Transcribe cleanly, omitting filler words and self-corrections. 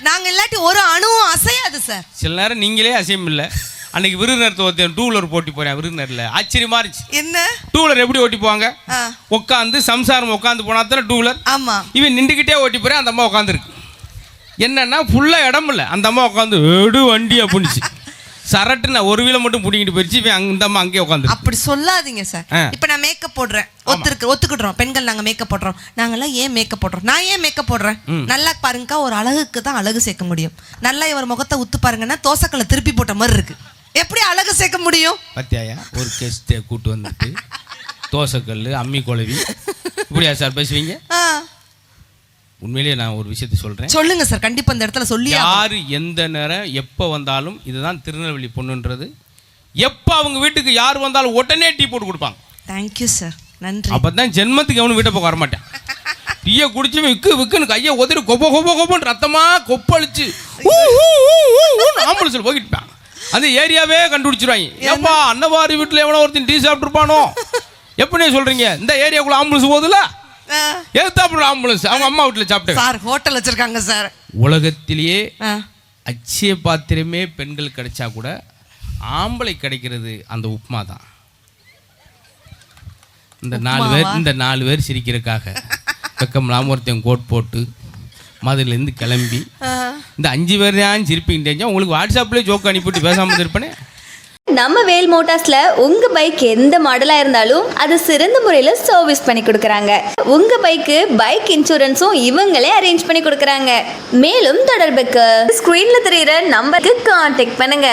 நாங்க இல்லாட்டி ஒரு அணுவும் அசையாது சார். சில நேரம் நீங்களே அசையும் இல்லை. அன்னைக்கு விருதுநகரத்தை ஒருத்தன் 2 வீலர் போட்டி போறேன். விருதுநகர்ல ஆச்சரியமா இருந்துச்சு. என்ன 2 வீலர் எப்படி ஓட்டி போவாங்க? உட்காந்து சம்சாரம் உட்காந்து போனா தானே 2 வீலர். ஆமா, இவன் நின்றுக்கிட்டே ஓட்டி போறேன். அந்த அம்மா உட்காந்துருக்கு. என்னன்னா ஃபுல்லா இடம் இல்லை. அந்த அம்மா உட்காந்து எடு வண்டி அப்படிச்சு சரட்டு. நான் ஒரு வீலை மட்டும் பிடிங்கிட்டு போயிடுச்சு. இவன் அந்த அம்மா அங்கேயே உட்காந்து. அப்படி சொல்லாதீங்க சார். இப்போ நான் மேக்கப் போடுறேன், ஒத்துக்கிடுறோம். பெண்கள் நாங்க மேக்கப் போடுறோம். நாங்கெல்லாம் ஏன் மேக்கப் போடுறோம்? நான் ஏன் மேக்கப் போடுறேன்? நல்லா பாருங்கக்கா, ஒரு அழகுக்கு தான் அழகு சேர்க்க முடியும். நல்லா இவர் முகத்தை உத்து பாருங்கன்னா தோசைக்கல்ல திருப்பி போட்ட மாதிரி இருக்கு. எப்படி அழகு சேர்க்க முடியும்? பத்தியாயா ஒரு கெஸ்ட்டை கூட்டு வந்துட்டு தோசைக்கல் அம்மி குழவி இப்படியா சார் பேசுவீங்க? உண்மையிலேயே நான் ஒரு விஷயத்தை சொல்றேன். சொல்லுங்க சார். கண்டிப்பா இந்த இடத்துல சொல்லி யாரு எந்த நேரம் எப்போ வந்தாலும் இதுதான் திருநெல்வேலி பொண்ணுன்றது. எப்போ அவங்க வீட்டுக்கு யார் வந்தாலும் உடனே டீ போட்டு கொடுப்பாங்க. தேங்க்யூ சார், நன்றி. அப்பதான் ஜென்மத்துக்கு அவனு வீட்டை பக்கம் வரமாட்டேன். டீயை குடிச்சு விக்குன்னு கையை ஒதறி கொப்பன்னு ரத்தமா கொப்பளிச்சு ஆம்புலன்ஸ்ல போய்கிட்டு அந்த ஏரியாவே கண்டுபிடிச்சிருவாங்க. ஏப்பா அன்னவாரி வீட்டில் எவனோ ஒருத்தன் டீ சாப்பிட்டுருப்பானோ எப்படி சொல்றீங்க? இந்த ஏரியாக்குள்ள ஆம்புலன்ஸ் போகுதுல, எதுத்தாப்புல ஆம்புலன்ஸ் அவங்க அம்மா வீட்டில் சாப்பிட்டு சார் ஹோட்டல் வச்சிருக்காங்க சார். உலகத்திலேயே அச்சய பாத்திரமே பெண்கள் கிடைச்சா கூட ஆம்பளை கிடைக்கிறது அந்த உப்புமா தான். இந்த 4 பேர் சிரிக்கிறதுக்காக வெக்கம்லாம் ஒருத்தன் கோட் போட்டு மதுலேருந்து கிளம்பி இந்த 5 பேர் தான் சிரிப்பிங்க. உங்களுக்கு வாட்ஸ்அப்லேயே ஜோக் அனுப்பிவிட்டு பேசாமல் இருப்பேனே. நம்ம வேல் மோட்டார்ஸ்ல உங்க பைக் எந்த மாடலா இருந்தாலும் அது சிறந்த முறையில சர்வீஸ் பண்ணி கொடுக்கறாங்க. உங்க பைக்கு பைக் இன்சூரன்ஸும் இவங்களே அரேஞ்ச் பண்ணி கொடுக்கறாங்க. மேலும் தொடர்புக்கு ஸ்கிரீன்ல தெரியுற நம்பருக்கு கான்டாக்ட் பண்ணுங்க.